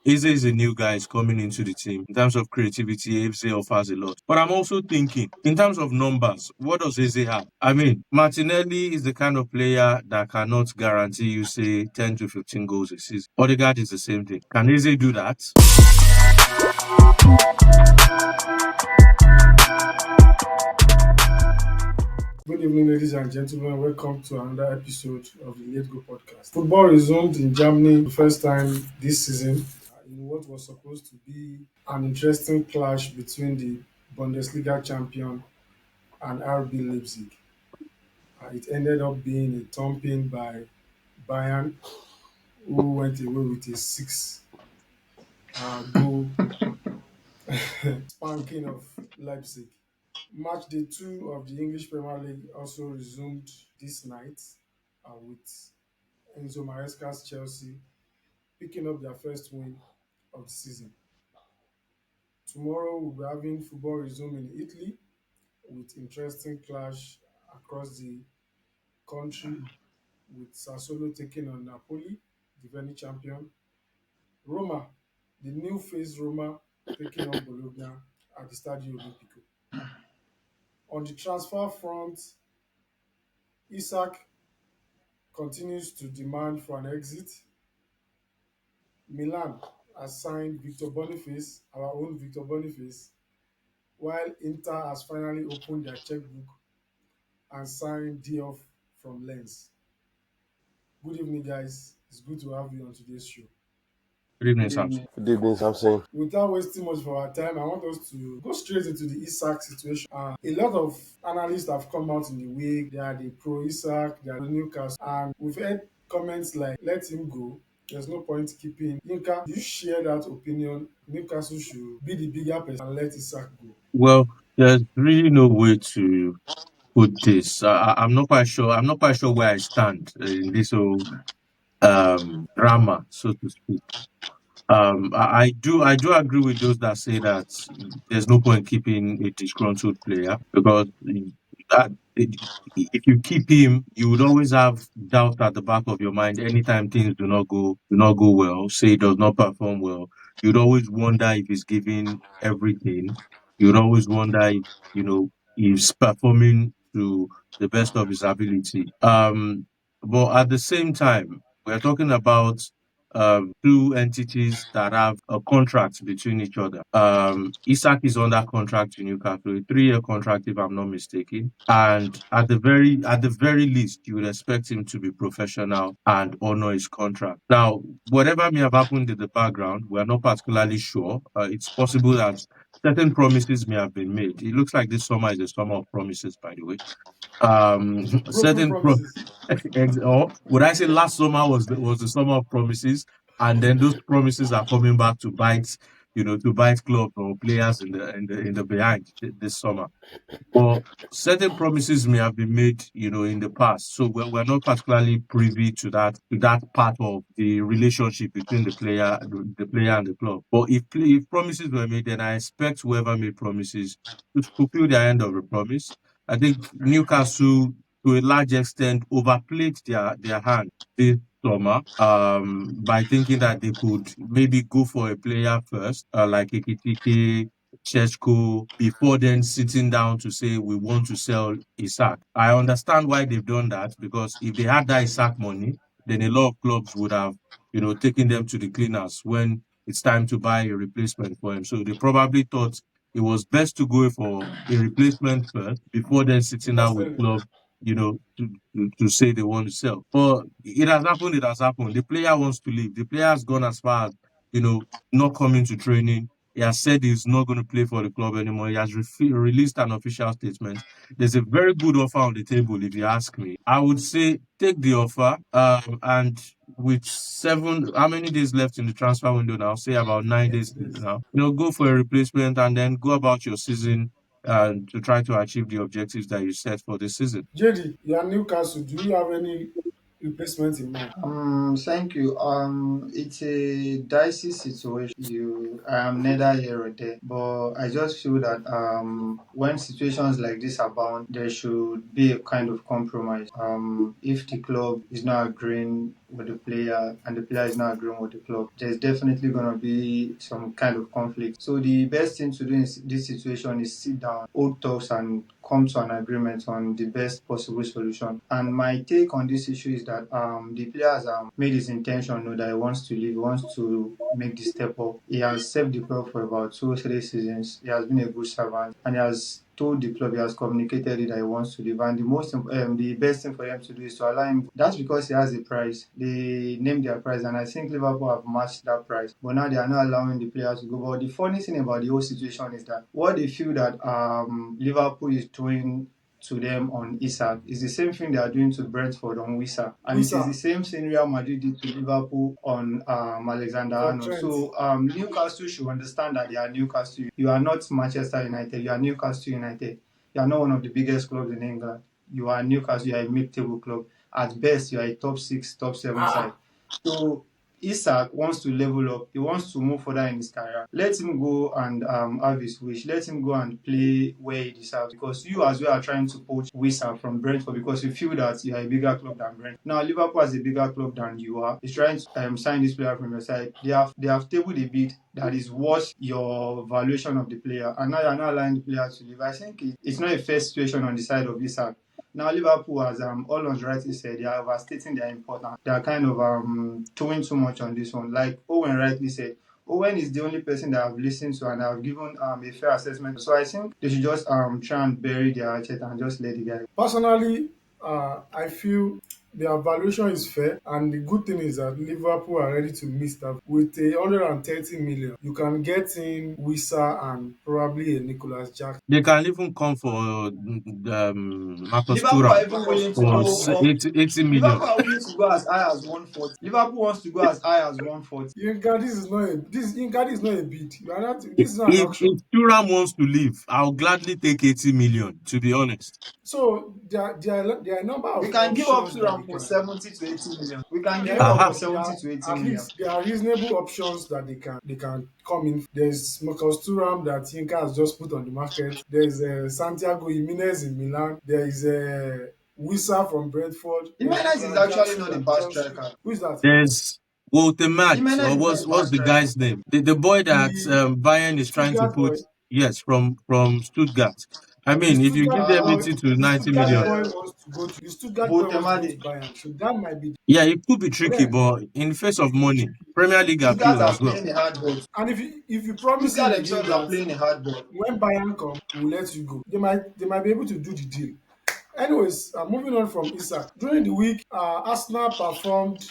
Eze is a new guy is coming into the team. In terms of creativity, Eze offers a lot. But I'm also thinking, in terms of numbers, what does Eze have? I mean, Martinelli is the kind of player that cannot guarantee you, say, 10 to 15 goals a season. Odegaard is the same thing. Can Eze do that? Good evening, ladies and gentlemen. Welcome to another episode of the Let's Go podcast. Football resumed in Germany the first time this season in what was supposed to be an interesting clash between the Bundesliga champion and RB Leipzig. It ended up being a thumping by Bayern, who went away with a six goal spanking of Leipzig. Match day two of the English Premier League also resumed this night with Enzo Maresca's Chelsea picking up their first win of the season. Tomorrow we'll be having football resume in Italy with interesting clash across the country with Sassuolo taking on Napoli, defending champion. Roma, the new face Roma taking on Bologna at the Stadio Olimpico. On the transfer front, Isak continues to demand for an exit. Milan has signed Victor Boniface, our own Victor Boniface, while Inter has finally opened their checkbook and signed Diouf from Lens. Good evening, guys. It's good to have you on today's show. Good evening, Sam. Good evening, Samson. Without wasting much of our time, I want us to go straight into the Isak situation. A lot of analysts have come out in the week. They are the pro Isak, they are the Newcastle, and we've heard comments like, let him go. There's no point keeping Yinka. Do you share that opinion? Newcastle should be the bigger person and let Isak go. Well, there's really no way to put this. I'm not quite sure. I'm not quite sure where I stand in this whole drama, so to speak. I do agree with those that say that there's no point keeping a disgruntled player because that, if you keep him, you would always have doubt at the back of your mind anytime things do not go well. Say he does not perform well, you'd always wonder if he's giving everything. You'd always wonder if he's performing to the best of his ability. But at the same time, we're talking about two entities that have a contract between each other. Isak is under contract to Newcastle, a 3-year contract, if I'm not mistaken. And at the very least, you would expect him to be professional and honor his contract. Now, whatever may have happened in the background, we're not particularly sure. It's possible that certain promises may have been made. It looks like this summer is a summer of promises, by the way. Broken Certain pro promises. or would I say last summer was the summer of promises, and then those promises are coming back to bite, to bite clubs or players in the behind this summer. But certain promises may have been made, in the past. So we're not particularly privy to that part of the relationship between the player and the club. But if promises were made, then I expect whoever made promises to fulfill their end of the promise. I think Newcastle, to a large extent, overplayed their hand this summer by thinking that they could maybe go for a player first, like Ekitike, Cheshko, before then sitting down to say we want to sell Isak. I understand why they've done that, because if they had that Isak money, then a lot of clubs would have, taken them to the cleaners when it's time to buy a replacement for him. So they probably thought it was best to go for a replacement first before then sitting Before down with selling. club, to say they want to sell. But it has happened, it has happened. The player wants to leave. The player has gone as far as, not coming to training. He has said he's not going to play for the club anymore. He has released an official statement. There's a very good offer on the table, if you ask me. I would say take the offer. And with how many days left in the transfer window now? Say about 9 days Yes. now. Go for a replacement and then go about your season to try to achieve the objectives that you set for the season. JD, you are Newcastle. Do you have any replacement in mind? Thank you. It's a dicey situation. I am neither here or there, but I just feel that when situations like this abound, there should be a kind of compromise. If the club is not agreeing with the player and the player is not agreeing with the club, there's definitely going to be some kind of conflict. So the best thing to do in this situation is sit down, hold talks, and come to an agreement on the best possible solution. And my take on this issue is that the player has made his intention know that he wants to leave, he wants to make the step up. He has served the club for about 2 or 3 seasons. He has been a good servant, and he has told the club, he has communicated it that he wants to leave. And the best thing for them to do is to allow him. That's because he has a price. They named their price, and I think Liverpool have matched that price. But now they are not allowing the players to go. But the funny thing about the whole situation is that what they feel that Liverpool is doing to them on Isak is the same thing they are doing to Brentford on Wisa, and it is the same thing Real Madrid did to Liverpool on Alexander-Arnold. So Newcastle should understand that they are Newcastle. You are not Manchester United. You are Newcastle United. You are not one of the biggest clubs in England. You are Newcastle. You are a mid-table club. At best, you are a top 6, top 7 side. So Isak wants to level up. He wants to move further in his career. Let him go and have his wish. Let him go and play where he deserves. Because you as well are trying to poach Wisa from Brentford because you feel that you are a bigger club than Brentford. Now Liverpool is a bigger club than you are. He's trying to sign this player from your side. They have tabled a bid that is worth your valuation of the player, and now you're not allowing the player to leave. I think it's not a fair situation on the side of Isak. Now Liverpool, as Olon's rightly said, they are overstating their importance. They are kind of towing too much on this one. Like Owen rightly said, Owen is the only person that I've listened to and I've given a fair assessment. So I think they should just try and bury their hatchet and just let the guy. Personally, I feel the evaluation is fair, and the good thing is that Liverpool are ready to meet that. With 130 million, you can get in Wisa and probably a Nicholas Jackson. They can even come for Marcus Liverpool are Thuram even willing to for go up. 80 million. Liverpool are willing to go as high as 140. Liverpool wants to go as high as 140. Yinka, this is not a bid. You are not. This is not an If auction. Thuram wants to leave, I'll gladly take 80 million, to be honest. So there are a number We of can give up options to that they them for can. 70 to 80 million. We can give There him are, up for Aha. there 70 are to 80 at million. least there are reasonable options that they can come in. There's Marcus Thuram that Yinka has just put on the market. There's Santiago Jimenez in Milan. There is Wisa from Brentford. There's Jimenez is Nicolas actually Jackson not a at bad Chelsea. striker. Who is that? There's Walter Matt, Jimenez or is not a bad what's the striker. guy's name? The boy that The Bayern is trying to Stuttgart put, boy. yes, from Stuttgart. I The mean, if you give Stuttgart them boy. 80 to The 90 Stuttgart million, boy wants to go to. The Stuttgart boy wants to go to Botemade. Bayern. So that might be. yeah, it could be But tricky, then, but in the face of money, Premier League Stuttgart appeal are as well. playing a hard ball. and if you promise him Stuttgart again themselves are that playing a hard ball. when Bayern come, we'll let you go, they might be able to do the deal. Anyways, moving on from Isak. During the week, Arsenal performed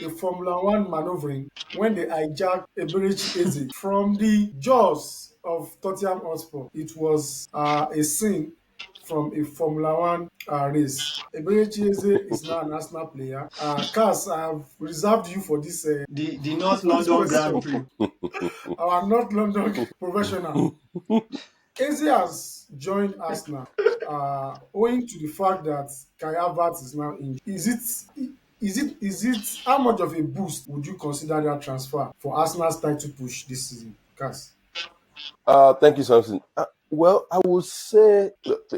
a Formula One maneuvering when they hijacked Eberechi Eze from the jaws of Tottenham Hotspur. It was a scene from a Formula One race. Eberechi Eze is now an Arsenal player. Cass, I have reserved you for this The North for this London Grand question. Prix. Our North London professional. Eze has joined Arsenal owing to the fact that Kai Havertz is now injured. Is it how much of a boost would you consider that transfer for Arsenal's title push this season, Cass? Thank you, Samson. Well, I would say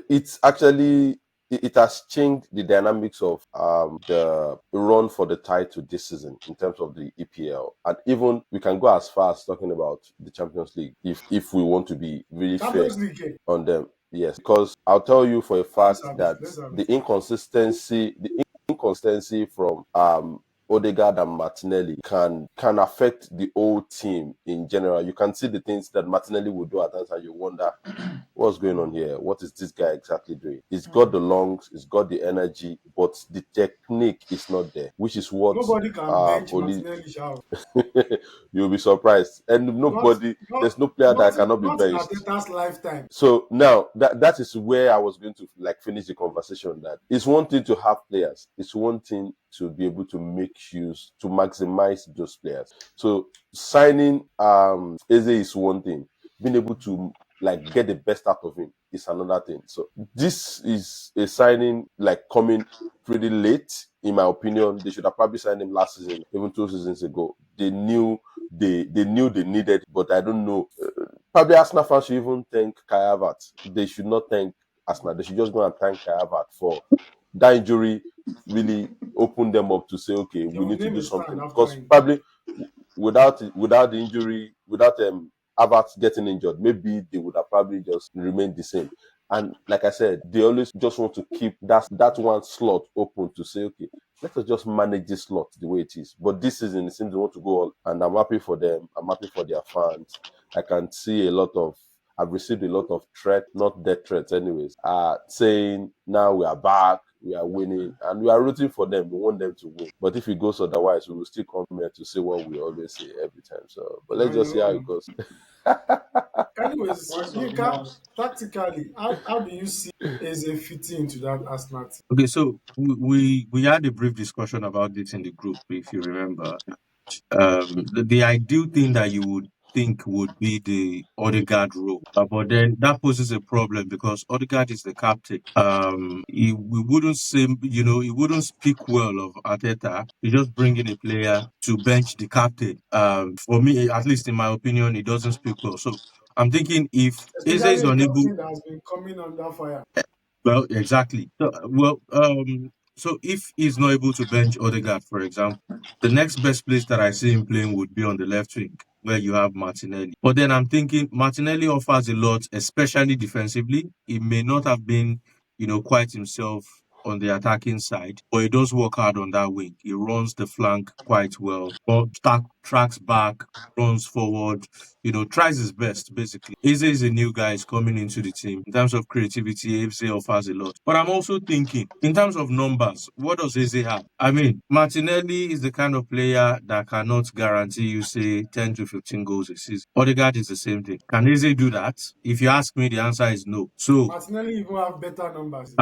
it's actually it has changed the dynamics of the run for the title this season in terms of the EPL, and even we can go as far as talking about the Champions League if we want to be really fair Champions League, eh? on them. Yes, because I'll tell you for a Let's fact have it. that Let's have the it. inconsistency from Odegaard and Martinelli can affect the whole team in general. You can see the things that Martinelli will do at times, and you wonder what's going on here. What is this guy exactly doing? He's got the lungs, he's got the energy, but the technique is not there, which is what Nobody can bench only Martinelli Shout. you'll be surprised. And Not, there's not, no player that not, cannot be not in benched. Arteta's lifetime. So now that is where I was going to finish the conversation. That it's one thing to have players, it's one thing to be able to make use to maximize those players. So signing Eze is one thing, being able to like get the best out of him is another thing. So this is a signing like coming pretty late, in my opinion. They should have probably signed him last season, even 2 seasons ago. They knew they needed, but I don't know. Probably Arsenal fans should even thank Kai Havertz. They should not thank Arsenal. They should just go and thank Kai Havertz for that injury really open them up to say, okay, They we will need to name do a stand something. after Because him. probably without the injury, without Havertz getting injured, maybe they would have probably just remained the same. And like I said, they always just want to keep that one slot open to say, okay, let us just manage this slot the way it is. But this season, it seems they want to go all, and I'm happy for them. I'm happy for their fans. I can see I've received a lot of threats, not death threats, anyways, saying now we are back, we are winning, and we are rooting for them. We want them to win. But if it goes otherwise, we will still come here to say what we always say every time. So, but let's I just see how know. it goes. Anyways, Once of the Yinka, mouth. tactically, how do you see Eze fitting into that Arsenal team? Okay, so we had a brief discussion about this in the group, if you remember. The ideal thing that you would think would be the Odegaard role, but then that poses a problem because Odegaard is the captain. We wouldn't say, he wouldn't speak well of Arteta. He just bring in a player to bench the captain. For me, at least in my opinion, it doesn't speak well. So I'm thinking if Eze is Especially a unable. captain that has been coming under fire. Well, exactly. So if he's not able to bench Odegaard, for example, the next best place that I see him playing would be on the left wing, where you have Martinelli. But then I'm thinking Martinelli offers a lot, especially defensively. He may not have been, quite himself on the attacking side, but he does work hard on that wing. He runs the flank quite well, but tracks back, runs forward, tries his best, basically. Eze is a new guy, is coming into the team. In terms of creativity, Eze offers a lot. But I'm also thinking, in terms of numbers, what does Eze have? I mean, Martinelli is the kind of player that cannot guarantee you, say, 10 to 15 goals a season. Odegaard is the same thing. Can Eze do that? If you ask me, the answer is no. So, Martinelli even have better numbers.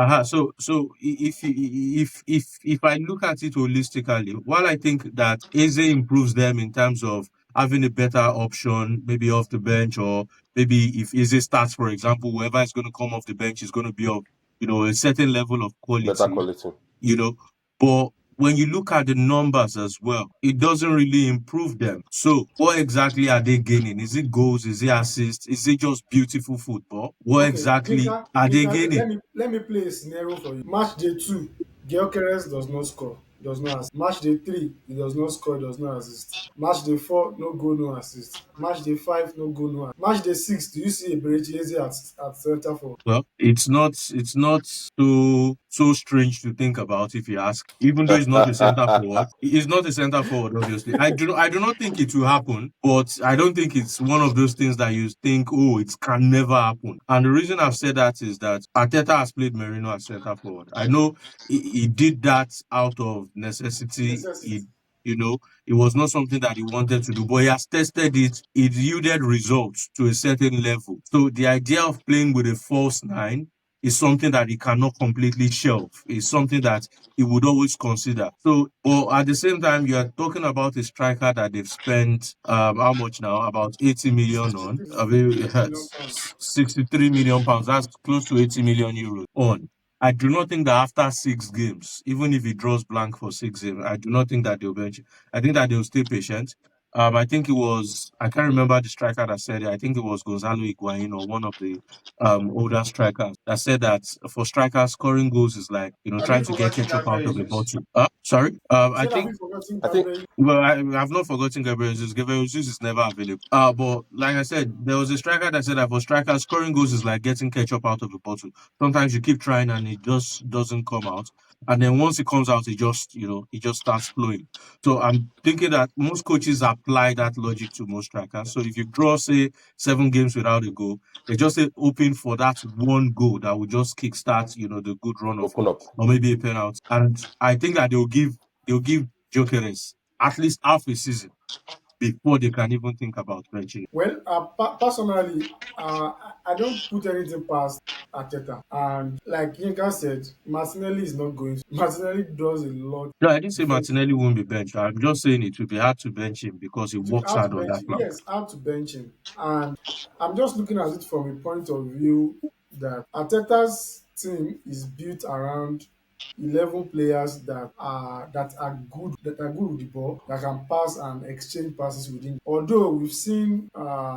if I look at it holistically, while I think that Eze improves them in terms of having a better option, maybe off the bench, or maybe if Eze starts, for example, whoever is going to come off the bench is going to be of, a certain level of Better quality, quality. you know. But when you look at the numbers as well, it doesn't really improve them. So what exactly are they gaining? Is it goals? Is it assists? Is it just beautiful football? What Okay, exactly are they Yinka, gaining? let me play a scenario for you. Match day 2, Gyökeres does not score, does not assist. Match day 3, he does not score, does not assist. Match day 4, no goal, no assist. Match day 5, no goal, no assist. Match day 6, do you see Eberechi Eze at center forward? Well, it's not so strange to think about if you ask. Even though he's not a center forward, he's not a center forward, obviously. I do not think it will happen, but I don't think it's one of those things that you think, oh, it can never happen. And the reason I've said that is that Arteta has played Merino as center forward. I know he did that out of necessity. Necessity. You know, it was not something that he wanted to do, but he has tested it. It yielded results to a certain level. So the idea of playing with a false nine is something that he cannot completely shelve. It's something that he would always consider. So, but at the same time, you are talking about a striker that they've spent how much now? About 80 million on. I mean, 63 million pounds. 63 million pounds. That's close to 80 million euros on. I do not think that after 6 games, even if he draws blank for 6 games, I do not think that they'll bench. I think that they'll stay patient. I think it was, I can't remember the striker that said it. I think it was Gonzalo Higuain or one of the older strikers that said that for strikers, scoring goals is like, Have trying you to get forgotten ketchup out Gabriel of a Jesus? bottle. Sorry. I I said, have think you forgotten I think Gabriel? well, I've not forgotten Gabriel Jesus. Gabriel Jesus is never available. But like I said, there was a striker that said that for strikers, scoring goals is like getting ketchup out of a bottle. Sometimes you keep trying and it just doesn't come out. And then once it comes out, it just starts flowing. So I'm thinking that most coaches apply that logic to most strikers. So if you draw, say, 7 games without a goal, they just say open for that one goal that will just kickstart, the good run of open hope, up. or maybe a penalty. And I think that they'll give Jokeres at least half a season before they can even think about benching. Well, personally, I don't put anything past Arteta. And like Yinka said, Martinelli is not going to. Martinelli does a lot No, I didn't say Martinelli defensively. won't be benched. I'm just saying it will be hard to bench him because he works How to hard on bench that him? flank. Yes, how to bench him. And I'm just looking at it from a point of view that Arteta's team is built around 11 players that are good with the ball, that can pass and exchange passes within. Although we've seen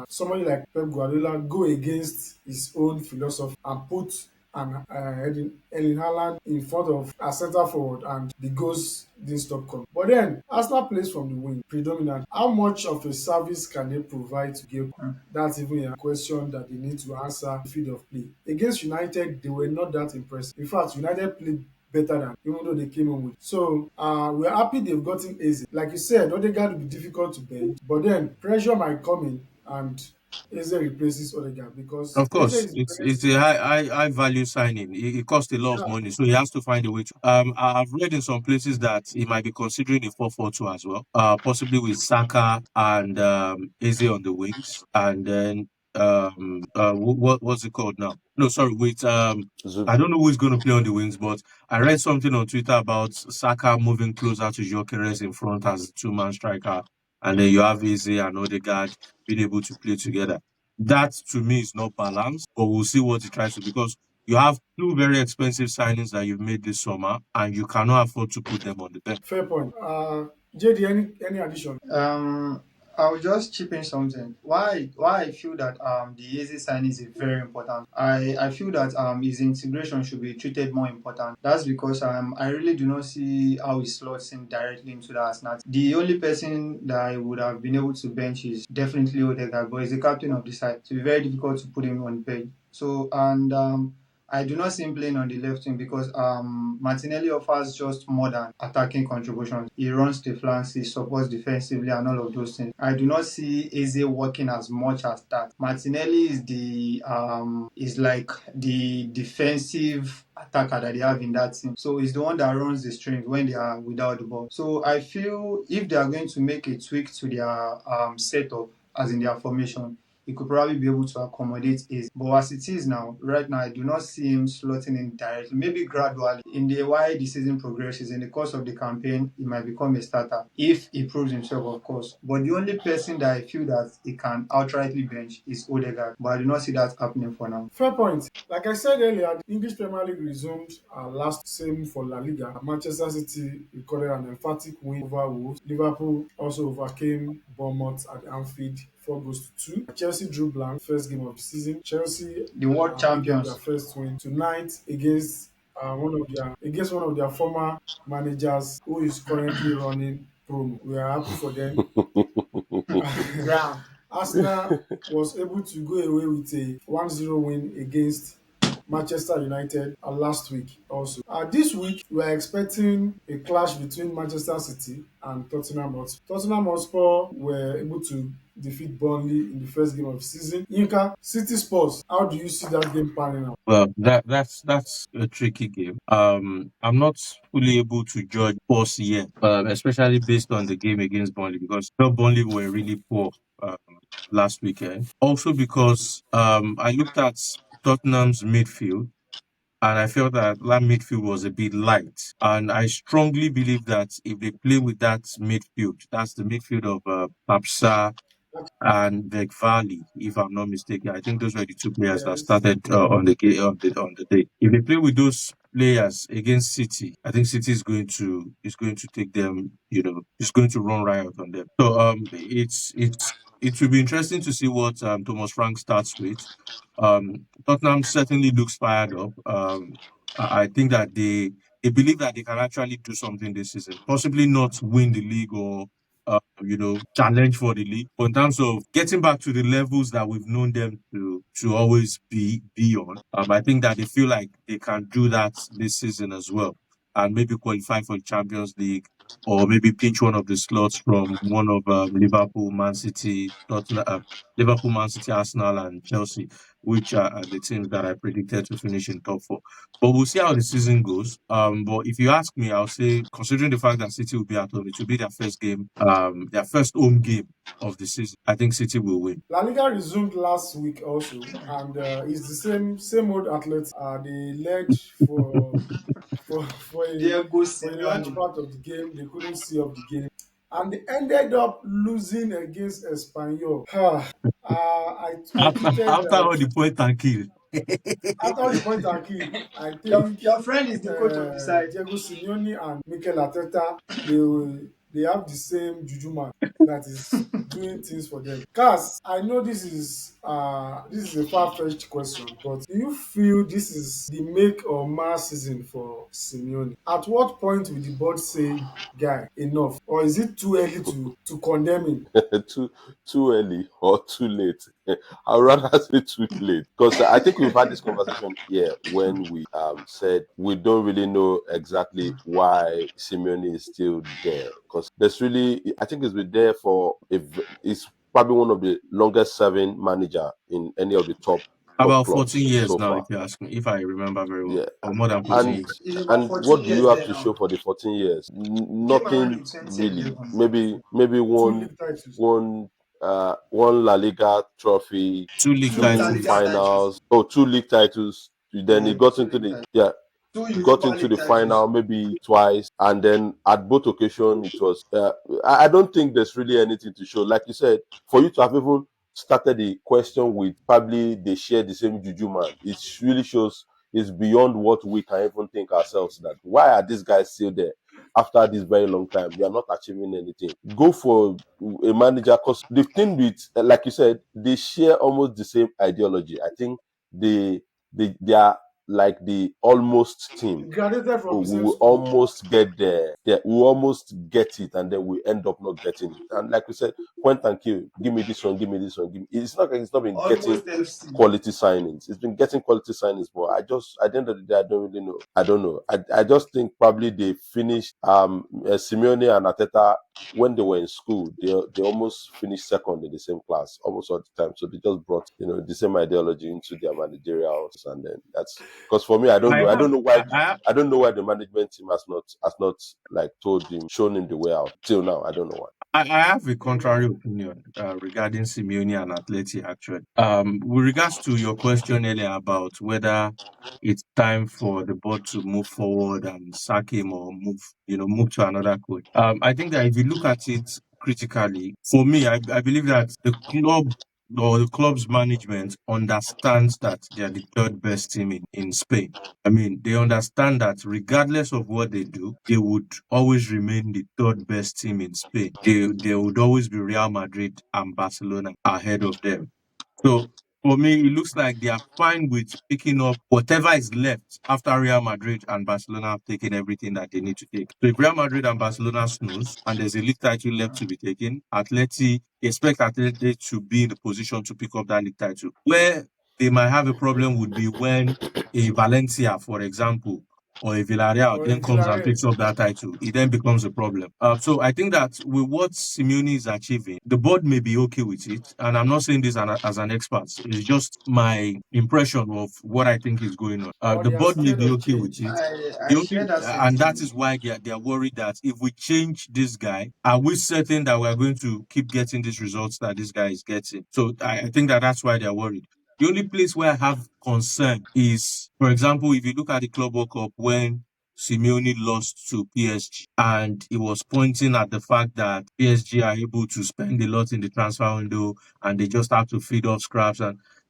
somebody like Pep Guardiola go against his own philosophy and put and Erling Haaland in front of a centre forward, and the goals didn't stop coming. But then Arsenal plays from the wing predominant. How much of a service can they provide to Gakpo? That's even a question that they need to answer in the field of play. Against United, they were not that impressive. In fact, United played better than even though they came in with. So we're happy they've gotten Eze. Like you said, Odegaard will be difficult to bench, but then pressure might come in and Eze replaces Odegaard because Of Eze course, is it's best. a high value signing. It costs a lot of Yeah, money, so he has to find a way to. I've read in some places that he might be considering a 4-4-2 as well. Possibly with Saka and Eze on the wings, and then what's it called now? No, sorry, with I don't know who's going to play on the wings, but I read something on Twitter about Saka moving closer to Gyökeres in front as a two-man striker, and then you have Eze and Odegaard being able to play together. That to me is not balanced, but we'll see what he tries to because you have two very expensive signings that you've made this summer, and you cannot afford to put them on the bench. fair point. JD, any addition? Um, I'll just chip in something. Why I feel that the Eze sign is very important. I feel that his integration should be treated more important. That's because I really do not see how he slots in directly into the Arsenal. The only person that I would have been able to bench is definitely Odegaard, but he's the captain of the side. So it's very difficult to put him on bench. So and I do not see him playing on the left wing because Martinelli offers just more than attacking contributions. He runs the flanks, he supports defensively, and all of those things. I do not see Eze working as much as that. Martinelli is like the defensive attacker that they have in that team. So he's the one that runs the strings when they are without the ball. So I feel if they are going to make a tweak to their setup, as in their formation, he could probably be able to accommodate Ace. But as it is now, right now, I do not see him slotting in directly. Maybe gradually. In the way the season progresses, in the course of the campaign, he might become a starter if he proves himself, of course. But the only person that I feel that he can outrightly bench is Odegaard. But I do not see that happening for now. Fair point. Like I said earlier, the English Premier League resumed last same for La Liga. Manchester City recorded an emphatic win over Wolves. Liverpool also overcame Bournemouth at Anfield 4-2. Chelsea drew blank first game of the season. Chelsea The world picked up their champions. first win tonight against one of their former managers who is currently running promo. We are happy for them. Yeah. Arsenal was able to go away with a 1-0 win against Manchester United last week also. This week, we are expecting a clash between Manchester City and Tottenham Hotspur. Tottenham Hotspur were able to defeat Burnley in the first game of the season. Yinka, City Spurs, how do you see that game panning out? Well, that's a tricky game. I'm not fully able to judge us yet, especially based on the game against Burnley because Burnley were really poor um, last weekend. Also because I looked at Tottenham's midfield and I felt that midfield was a bit light. And I strongly believe that if they play with that midfield, that's the midfield of Papsa and Valley, if I'm not mistaken. I think those were the two players that Yes. started on the day. If they play with those players against City, I think City is going to take them. It's going to run riot on them. So it will be interesting to see what Thomas Frank starts with. Tottenham certainly looks fired up. I think that they believe that they can actually do something this season. Possibly not win the league or challenge for the league. But in terms of getting back to the levels that we've known them to always be on, I think that they feel like they can do that this season as well, and maybe qualify for the Champions League, or maybe pinch one of the slots from one of Liverpool, Man City, Tottenham, Liverpool, Man City, Arsenal, and Chelsea, which are the teams that I predicted to finish in top four. But we'll see how the season goes. But if you ask me, I'll say, considering the fact that City will be at home, it will be their first game, their first home game of the season. I think City will win. La Liga resumed last week also, and it's the same old athletes. They led for Diego for a large Simeone. part of the game. They couldn't see up the game, and they ended up losing against Espanyol. I tweeted After that all the point and kill. after the point are killed, I Your, think your friend is the coach of the side. Diego Simeone and Mikel Arteta they have the same juju man that is doing things for them. Cass, I know this is a far-fetched question, but do you feel this is the make or mar season for Simeone? At what point will the board say, guy, enough? Or is it too early to condemn him? Too early or too late. I'd rather say too late because I think we've had this conversation here when we said we don't really know exactly why Simeone is still there because there's really I think he's been there for it's probably one of the longest serving manager in any of the top About 14 clubs years so now, far. if you ask me, if I remember very well, Yeah, or more than 14 and years. It's about and 14 what do you years have there to show now. for the 14 years? He came around in Nothing really. 2011. Maybe Two one league titles. one one La Liga trophy, Two league Two La two Liga titles. titles. finals, oh, two league titles. Then he Mm. got Two into league the titles. yeah, Two got Europa into League the titles. final maybe twice, and then at both occasions it was. I don't think there's really anything to show. Like you said, for you to have even started the question with probably they share the same juju man, it really shows it's beyond what we can even think ourselves. That why are these guys still there after this very long time? They are not achieving anything. Go for a manager because the thing with like you said, they share almost the same ideology. I think they are like the almost team. Graduated from Oh, the we same will school. almost get there. Yeah, we will almost get it, and then we end up not getting it. And like we said, point and kill. Give me this one. Give me this one. Give me. It's not like it's not been getting Almost FC. quality signings. It's been getting quality signings, but I just at the end of the day, I don't really know. I don't know. I just think probably they finished Simeone and Arteta when they were in school. They almost finished second in the same class almost all the time. So they just brought the same ideology into their managerial, and then that's because for me, I don't I know. I have, don't know why. I, I don't know why the management team has not like told him, shown him the way out till now. I don't know why. I have a contrary opinion regarding Simeone and Atleti, actually. With regards to your question earlier about whether it's time for the board to move forward and sack him or move to another coach. I think that if you look at it critically, for me, I believe that the club or the club's management understands that they are the third best team in Spain. I mean, they understand that regardless of what they do, they would always remain the third best team in Spain. They would always be Real Madrid and Barcelona ahead of them. So for me, it looks like they are fine with picking up whatever is left after Real Madrid and Barcelona have taken everything that they need to take. So if Real Madrid and Barcelona snooze and there's a league title left to be taken, expect Atleti to be in the position to pick up that league title. Where they might have a problem would be when a Valencia, for example, or a Villarreal Or then a comes and Villarreal. picks up that title, it then becomes a problem. So I think that with what Simeone is achieving, the board may be okay with it. And I'm not saying this as an expert. It's just my impression of what I think is going on. Or The they are board may scared be of okay with change. it. I share that And that sentiment. is why they're worried that if we change this guy, are we certain that we're going to keep getting these results that this guy is getting? So I think that that's why they're worried. The only place where I have concern is, for example, if you look at the Club World Cup when Simeone lost to PSG, and he was pointing at the fact that PSG are able to spend a lot in the transfer window and they just have to feed off scraps.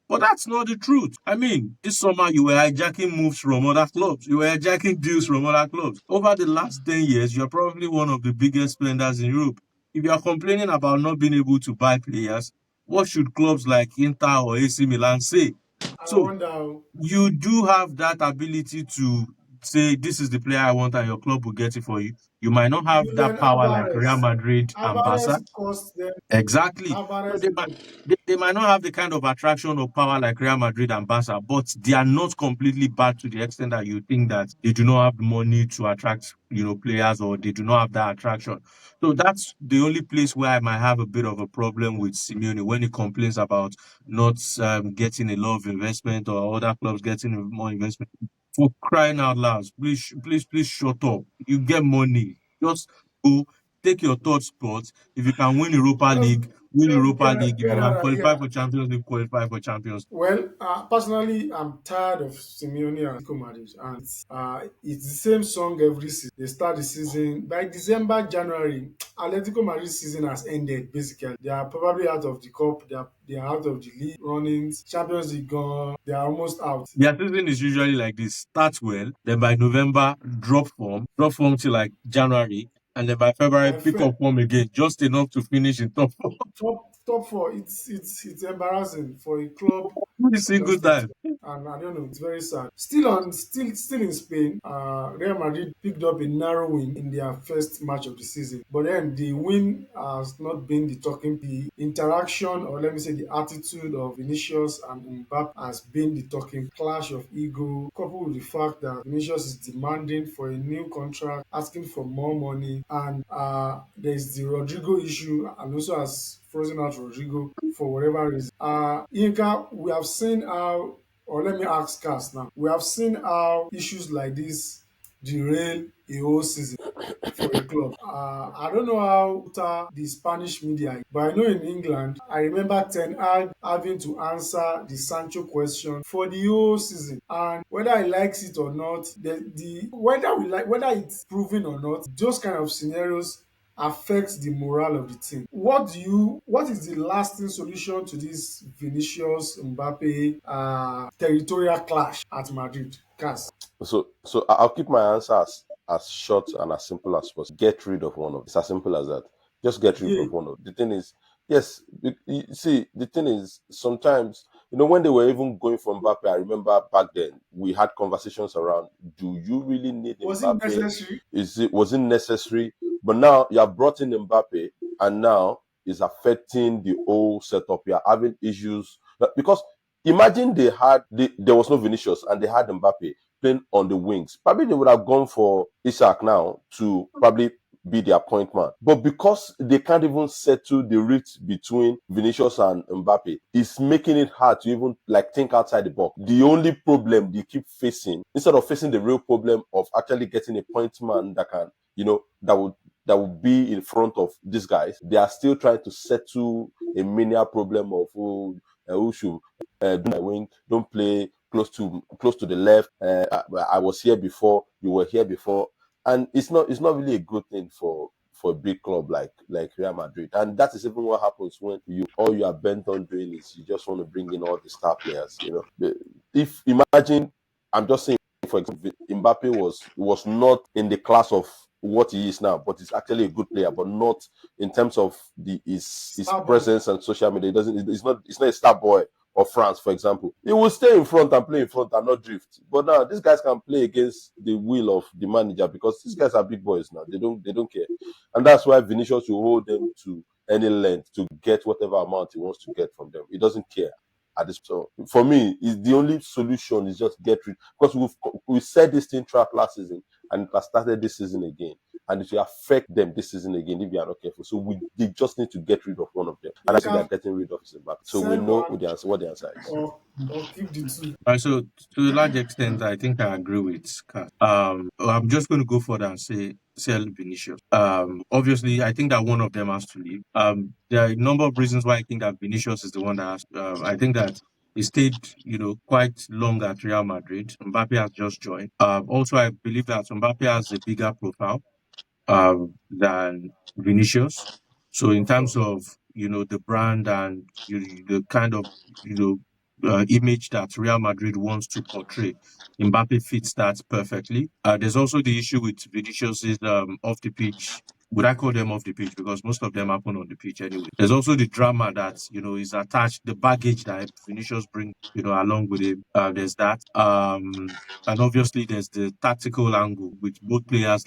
But that's not the truth. I mean, this summer you were hijacking moves from other clubs. You were hijacking deals from other clubs. Over the last 10 years, you're probably one of the biggest spenders in Europe. If you are complaining about not being able to buy players, what should clubs like Inter or AC Milan say? I So wonder you do have that ability to say this is the player I want and your club will get it for you. You might not have that Julian power like Real Alvarez. Madrid and Alvarez Barca. cost them. Exactly. So Alvarez they might left. they might not have the kind of attraction or power like Real Madrid and Barca, but they are not completely bad to the extent that you think that they do not have the money to attract, players, or they do not have that attraction. So that's the only place where I might have a bit of a problem with Simeone when he complains about not getting a lot of investment or other clubs getting more investment. For crying out loud, please, please, please shut up. You get money. Just go take your third spot. If you can win Europa Just League, win just Europa get League. If get you can out of qualify here. for Champions League, qualify for Champions League. Well, personally, I'm tired of Simeone and Atletico Madrid, and it's the same song every season. They start the season by December, January. Atletico Madrid season has ended. Basically, they are probably out of the cup. They are out of the league runnings. Champions League gone. They are almost out. Their season is usually like this: start well, then by November drop form till like January, And then by February, I pick feel up form again, just enough to finish in top four top four. It's embarrassing for a club every single just like time. and I don't know, it's very sad. Still in Spain, Real Madrid picked up a narrow win in their first match of the season. But then the win has not been the talking. The interaction, or let me say the attitude of Vinicius and Mbappe has been the talking. Clash of ego, coupled with the fact that Vinicius is demanding for a new contract, asking for more money, and there's the Rodrigo issue, and also has frozen out Rodrigo for whatever reason. Yinka, we have seen how, or let me ask Cass now, we have seen how issues like this derail a whole season for a club. I don't know how the Spanish media, but I know in England, I remember Ten Hag having to answer the Sancho question for the whole season. And whether he likes it or not, the whether it's proven or not, those kind of scenarios affect the morale of the team. What is the lasting solution to this Vinicius Mbappe territorial clash at Madrid? Cass. So I'll keep my answer as short and as simple as possible. Get rid of one of. It's as simple as that. Just get rid Yeah. of one of. The thing is, yes, you see, the thing is, sometimes when they were even going for Mbappe, I remember back then we had conversations around: do you really need Was it Mbappe? necessary? Was it necessary? But now you have brought in Mbappe, and now it's affecting the whole setup. You are having issues because imagine there was no Vinicius and they had Mbappe playing on the wings. Probably they would have gone for Isak now to probably be their point man. But because they can't even settle the rift between Vinicius and Mbappe, it's making it hard to even think outside the box. The only problem they keep facing, instead of facing the real problem of actually getting a point man that can, that would be in front of these guys, they are still trying to settle a menial problem of who should do my wing, don't play close to the left. I was here before, you were here before, and it's not really a good thing for a big club like Real Madrid. And that is even what happens when all you are bent on doing is you just want to bring in all the star players. If imagine, I'm just saying, for example, Mbappe was not in the class of what he is now, but he's actually a good player, but not in terms of his presence and social media. It's not a star boy of France, for example. He will stay in front and play in front and not drift. But now these guys can play against the will of the manager because these guys are big boys now. They don't care. And that's why Vinicius will hold them to any length to get whatever amount he wants to get from them. He doesn't care. So for me, the only solution is just get rid, because we said this thing throughout last season and it has started this season again, and it will affect them this season again if they are not careful. So they just need to get rid of one of them, and I think they're getting rid of Zimbabwe. So we know what the answer is. Or keep the two. So to a large extent, I think I agree with Kat. I'm just going to go further and say sell Vinicius. Obviously, I think that one of them has to leave. There are a number of reasons why I think that Vinicius is the one that has. I think that he stayed, quite long at Real Madrid. Mbappe has just joined. Also, I believe that Mbappe has a bigger profile than Vinicius. So in Of terms course. of the brand and the kind of image that Real Madrid wants to portray, Mbappe fits that perfectly. There's also the issue with Vinicius's off the pitch. Would I call them off the pitch? Because most of them happen on the pitch anyway. There's also the drama that is attached, the baggage that Vinicius brings along with him. There's that. And obviously, there's the tactical angle with both players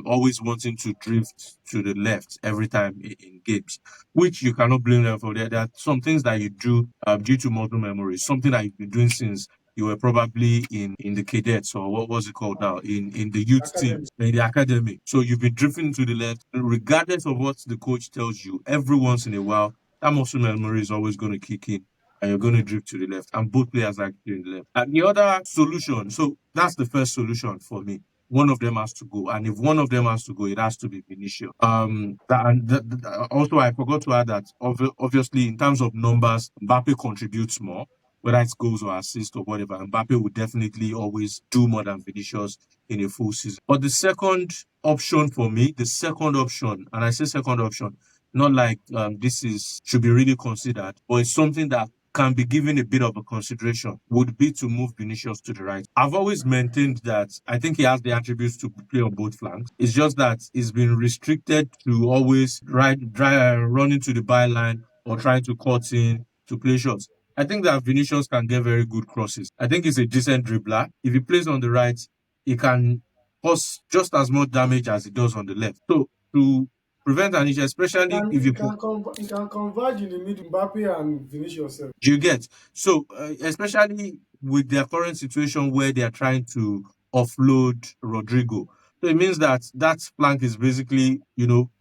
always wanting to drift to the left every time in games, which you cannot blame them for. There are some things that you do due to muscle memory, something that you've been doing since you were probably in the cadets, or what was it called now, in the youth team, Academy. in the academy. So you've been drifting to the left, regardless of what the coach tells you. Every once in a while, that muscle memory is always going to kick in, and you're going to drift to the left. And both players are doing the left. And the other solution, so that's the first solution for me. One of them has to go, and if one of them has to go, it has to be Vinicius. Also, I forgot to add that obviously, in terms of numbers, Mbappe contributes more, whether it's goals or assists or whatever. Mbappe would definitely always do more than Vinicius in a full season. But the second option for me, and I say second option, not like this should be really considered, but it's something that can be given a bit of a consideration would be to move Vinicius to the right. I've always maintained that I think he has the attributes to play on both flanks. It's just that he's been restricted to always run into the byline or trying to cut in to play shots. I think that Vinicius can get very good crosses. I think he's a decent dribbler. If he plays on the right, he can cause just as much damage as he does on the left. So to prevent an issue, especially if you put He can converge in the middle, Mbappe and Vinicius. you get so especially with their current situation where they are trying to offload Rodrigo. So it means that that flank is basically,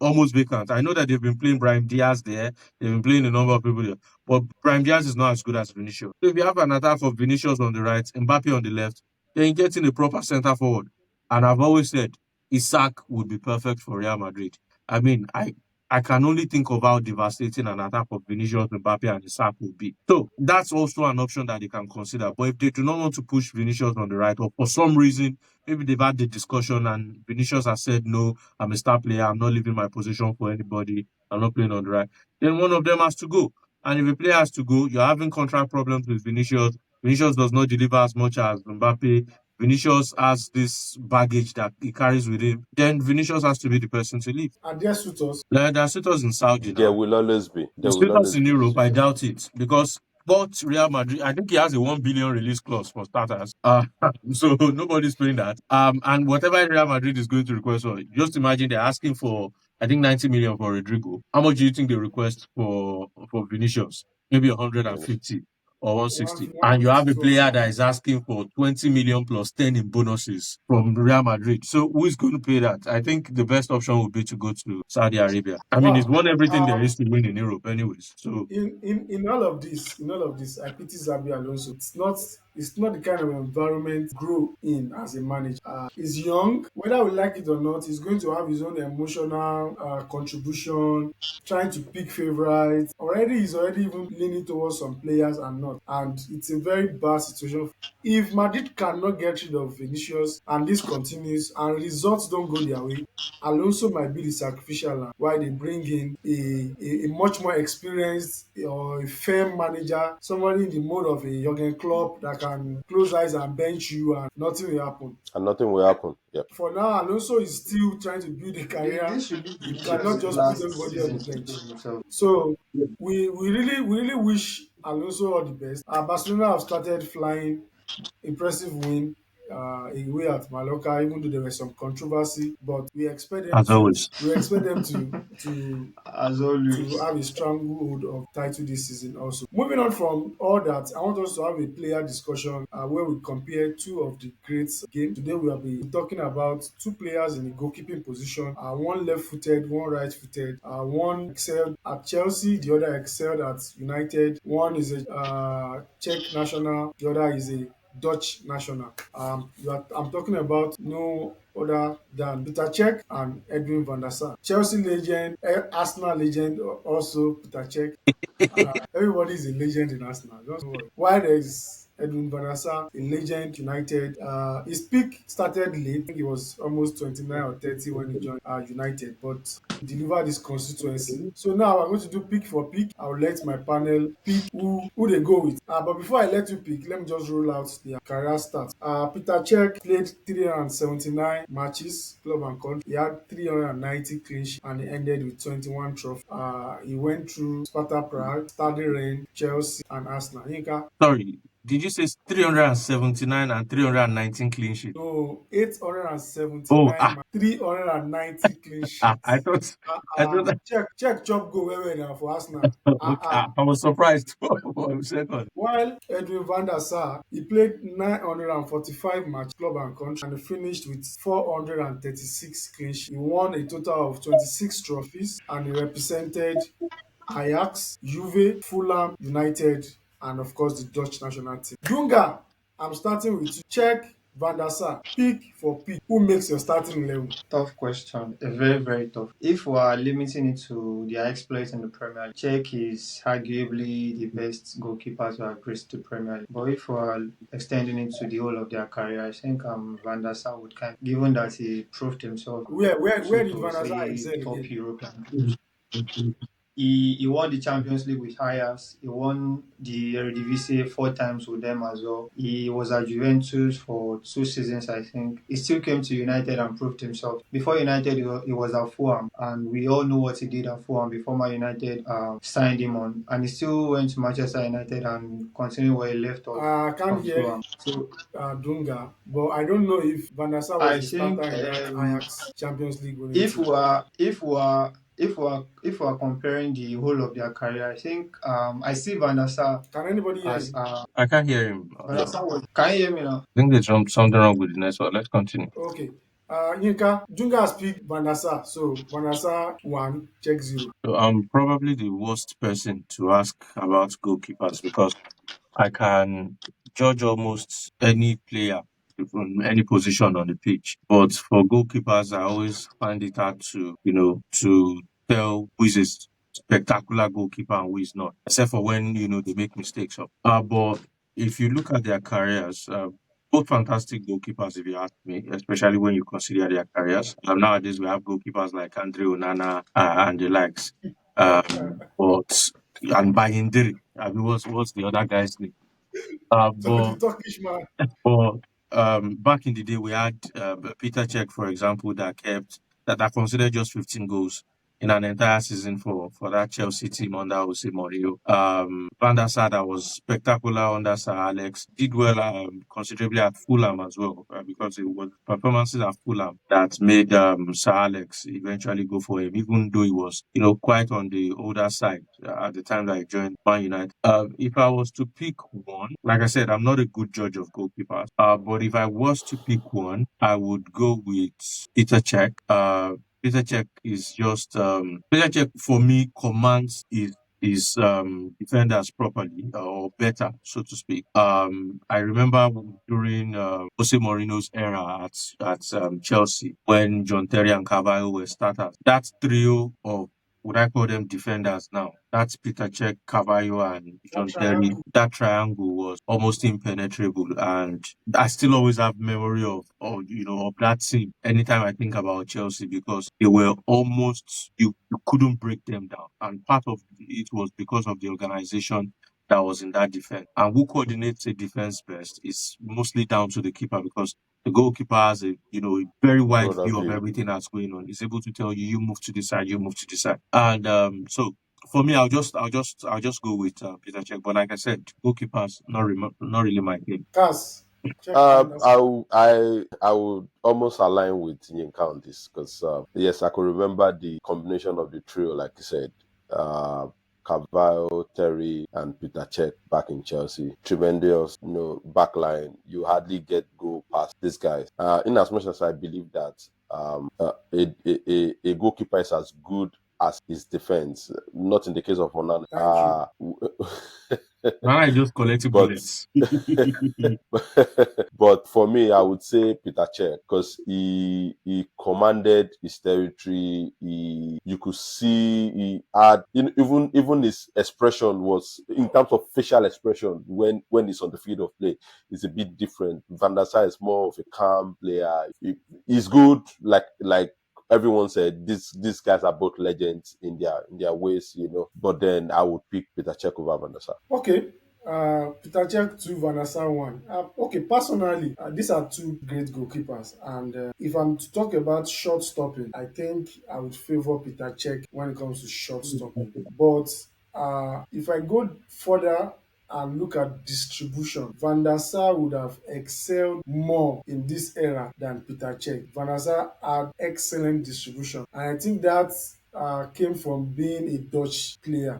almost vacant. I know that they've been playing Brahim Diaz there. They've been playing a number of people there. But Brahim Diaz is not as good as Vinicius. So if you have an attack of Vinicius on the right, Mbappe on the left, then you get in a proper centre forward. And I've always said Isak would be perfect for Real Madrid. I mean, I can only think of how devastating an attack of Vinicius, Mbappe, and Isak will be. So that's also an option that they can consider. But if they do not want to push Vinicius on the right, or for some reason, maybe they've had the discussion and Vinicius has said, no, I'm a star player, I'm not leaving my position for anybody, I'm not playing on the right, then one of them has to go. And if a player has to go, you're having contract problems with Vinicius. Vinicius does not deliver as much as Mbappe. Vinicius has this baggage that he carries with him, then Vinicius has to be the person to leave. Are there suitors? There are suitors in Saudi There now. will always be. The suitors in Europe, I doubt it, because but Real Madrid, I think he has a 1 billion release clause for starters. So nobody's playing that. And whatever Real Madrid is going to request for, just imagine they're asking for, I think 90 million for Rodrigo. How much do you think they request for Vinicius? Maybe 150 or 160. And you have a player that is asking for 20 million plus 10 in bonuses from Real Madrid. So who is going to pay that? I think the best option would be to go to Saudi Arabia. I mean, it's won everything there is to win in Europe anyways. So in all of this, I pity Xabi Alonso. It's not the kind of environment grow in as a manager. He's young, whether we like it or not. He's going to have his own emotional contribution, trying to pick favorites. He's already even leaning towards some players and not. And it's a very bad situation. If Madrid cannot get rid of Vinicius and this continues and results don't go their way, Alonso might be the sacrificial lamb while they bring in a much more experienced or a firm manager, somebody in the mode of a Jurgen Klopp that can close eyes and bench you and nothing will happen. And nothing will happen. Yep. For now, Alonso is still trying to build a career. This should be You cannot just put everybody on the bench. So we really wish Alonso all the best. Barcelona have started flying. Impressive win away at Mallorca, even though there was some controversy, but we expect them as always, to As always, to have a stranglehold of title this season also. Moving on from all that, I want us to have a player discussion where we compare two of the great games. Today we will be talking about two players in the goalkeeping position, one left-footed, one right-footed. One excelled at Chelsea, the other excelled at United. One is a Czech national, the other is a Dutch national. I'm talking about no other than Petr Cech and Edwin van der Sar. Chelsea legend, Arsenal legend, also Petr Cech. Everybody is a legend in Arsenal. Don't worry. While there is Edwin van der Sar, a legend, United. His peak started late. I think he was almost 29 or 30 when he joined United, but he delivered his constituency. So now I'm going to do pick for pick. I'll let my panel pick who they go with. But before I let you pick, let me just roll out their career stats. Petr Cech played 379 matches, club and country. He had 390 clean sheets and he ended with 21 trophies. He went through Sparta Prague, Stade Rennes, Chelsea, and Arsenal. Yinka? Sorry, did you say 379 and 319 clean sheets? No, 879, 390 clean sheets. I thought Check chop go where now for Arsenal. I was surprised for a second. While Edwin van der Sar, he played 945 matches, club and country, and he finished with 436 clean sheets. He won a total of 26 trophies and he represented Ajax, Juve, Fulham, United, and of course the Dutch national team. Dunga, I'm starting with you. Check Van der Sar, pick for pick. Who makes your starting 11? tough question. A very, very tough. If we are limiting it to their exploits in the Premier League, Cech is arguably the best goalkeeper to have graced the Premier League. But if we are extending it to the whole of their career, I think Van der Sar would given that he proved himself. Where did Van der Sar excel top again? European. He won the Champions League with Ajax. He won the Eredivisie 4 times with them as well. He was at Juventus for 2 seasons, I think. He still came to United and proved himself. Before United, he was at Fulham, and we all know what he did at Fulham before Man United signed him on. And he still went to Manchester United and continued where he left off I can't from hear Fulham. So Dunga, but I don't know if Van der Sar was I a starter think in that Ajax Champions League winning if team. we are if we are if we are comparing the whole of their career, I think I see Van der Sar Can anybody hear as him? I can't hear him. Van der Sar was. Can you hear me now? I think there's something wrong with the network. Let's continue. Okay. Yinka, Dunga has picked Van der Sar. So Van der Sar 1, Cech 0. So I'm probably the worst person to ask about goalkeepers because I can judge almost any player from any position on the pitch. But for goalkeepers, I always find it hard to tell who is a spectacular goalkeeper and who is not, except for when, they make mistakes. But if you look at their careers, both fantastic goalkeepers, if you ask me, especially when you consider their careers. Nowadays, we have goalkeepers like Andre Onana and the likes. But and Bayindiri. I mean, what's the other guy's name? So But the Turkish man. but back in the day, we had Peter Cech, for example, that considered just 15 goals in an entire season for that Chelsea team under Jose Mourinho. Van der Sar that was spectacular under Sir Alex, did well considerably at Fulham as well, because it was performances at Fulham that made Sir Alex eventually go for him, even though he was quite on the older side at the time that he joined Man United. If I was to pick one, like I said, I'm not a good judge of goalkeepers. But if I was to pick one, I would go with Peter Cech. Peter Cech is just Peter Cech for me commands his defenders properly or better, so to speak. I remember during Jose Mourinho's era at Chelsea when John Terry and Carvalho were starters. That trio of, would I call them defenders now? That's Peter Cech, Carvalho, and That John Terry. triangle. That triangle was almost impenetrable, and I still always have memory of that team anytime I think about Chelsea because they were almost you couldn't break them down, and part of it was because of the organization that was in that defense. And who coordinates a defense best is mostly down to the keeper because the goalkeeper has a very wide Broader view of view. everything that's going on. He's able to tell you move to this side, you move to this side, and so for me, I'll just go with Peter Cech. But like I said, goalkeepers not really my thing. Cass, check Van der Sar. I would almost align with Yinka on this because yes, I could remember the combination of the trio, like you said, Carvalho, Terry, and Peter Cech back in Chelsea. Tremendous, backline. You hardly go past these guys. In as much as I believe that a goalkeeper is as good as his defense, not in the case of Onana. Now I just collecting But bullets. but for me, I would say Peter Cech because he commanded his territory. You could see he had even his expression was in terms of facial expression when he's on the field of play is a bit different. Van der Sar is more of a calm player. He's good, like everyone said, these guys are both legends in their ways, But then I would pick Peter Cech over Van der Sar. Okay. Peter Cech 2, Van der Sar 1. Okay, personally, these are two great goalkeepers. And if I'm to talk about shot stopping, I think I would favor Peter Cech when it comes to shot stopping. But if I go further and look at distribution, Van der Sar would have excelled more in this era than Peter Cech. Van der Sar had excellent distribution. And I think that came from being a Dutch player.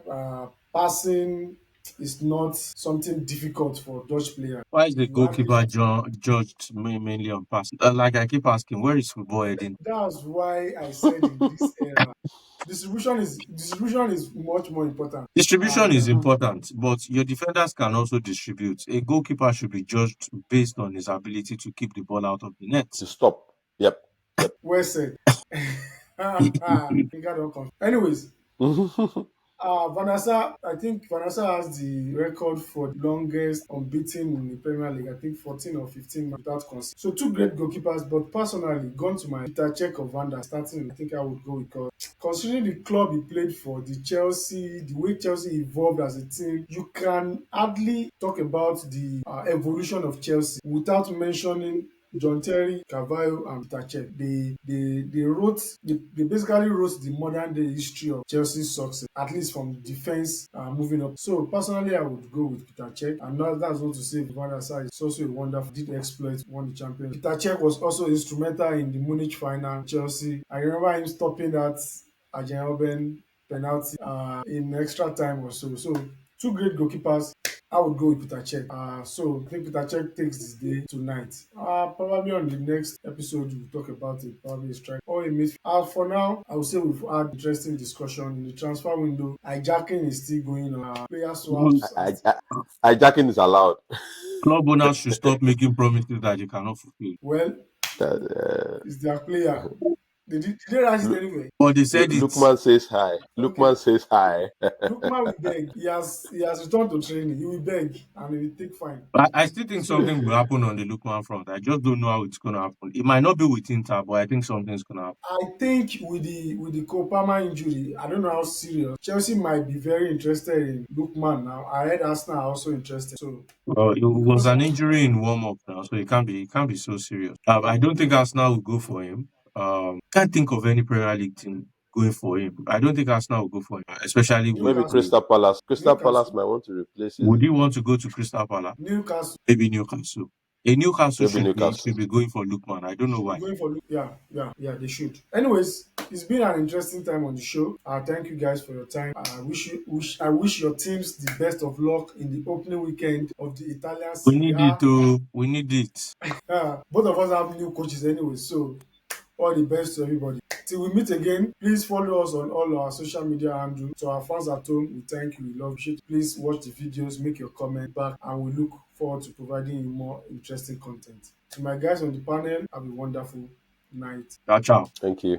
Passing is not something difficult for Dutch players. Why is the You have goalkeeper judged mainly on passing? Like I keep asking, where is football heading? That's why I said in this era, distribution is much more important. Distribution And is important, but your defenders can also distribute. A goalkeeper should be judged based on his ability to keep the ball out of the net. To stop. Yep. well said. You got all confused. Anyways, Vanessa, I think Vanessa has the record for the longest unbeaten in the Premier League. I think 14 or 15 without conceding. So two great goalkeepers, but personally, gone to my Petr Cech or Van der starting, I think I would go because considering the club he played for, the Chelsea, the way Chelsea evolved as a team, you can hardly talk about the evolution of Chelsea without mentioning John Terry, Carvalho, and Petr Cech. They basically wrote the modern day history of Chelsea's success, at least from defense moving up. So personally, I would go with Petr Cech, and that's not to say Van der Sar is also a wonderful, did exploit, won the champion. Petr Cech was also instrumental in the Munich final, Chelsea. I remember him stopping that Arjen Robben penalty in extra time or so. So two great goalkeepers. I would go with Petr Cech. So I think Petr Cech takes this day tonight. Probably on the next episode we'll talk about it. Probably a strike or a midfield. For now, I would say we've had interesting discussion in the transfer window. Hijacking is still going on. Player swaps. Hijacking is allowed. Club owners should stop making promises that you cannot fulfill. Well, it's their player. Did they write it anyway? But they said Lookman says hi. Lookman says hi. Lookman will beg. He has returned to training. He will beg and he will take fine. I still think something will happen on the Lookman front. I just don't know how it's going to happen. It might not be with Inter, but I think something's going to happen. I think with the Kopama injury, I don't know how serious. Chelsea might be very interested in Lookman now. I heard Arsenal are also interested. So It was an injury in warm-up now, so it can't be so serious. I don't think Arsenal will go for him. Can't think of any Premier League team going for him. I don't think Arsenal will go for him, especially with Maybe Crystal Palace. Crystal Palace might want to replace him. Would you want to go to Crystal Palace? Newcastle. Maybe Newcastle. Newcastle Maybe Newcastle. should be going for Lookman. I don't know why. Going for yeah, they should. Anyways, it's been an interesting time on the show. Thank you guys for your time. I wish your teams the best of luck in the opening weekend of the Italian We Serie need A. it too. We need it. Both of us have new coaches anyway, so all the best to everybody. Till we meet again, please follow us on all our social media handles. To our fans at home, we thank you, we love you. Please watch the videos, make your comment back, and we look forward to providing you more interesting content. To my guys on the panel, have a wonderful night. Ciao, ciao. Thank you.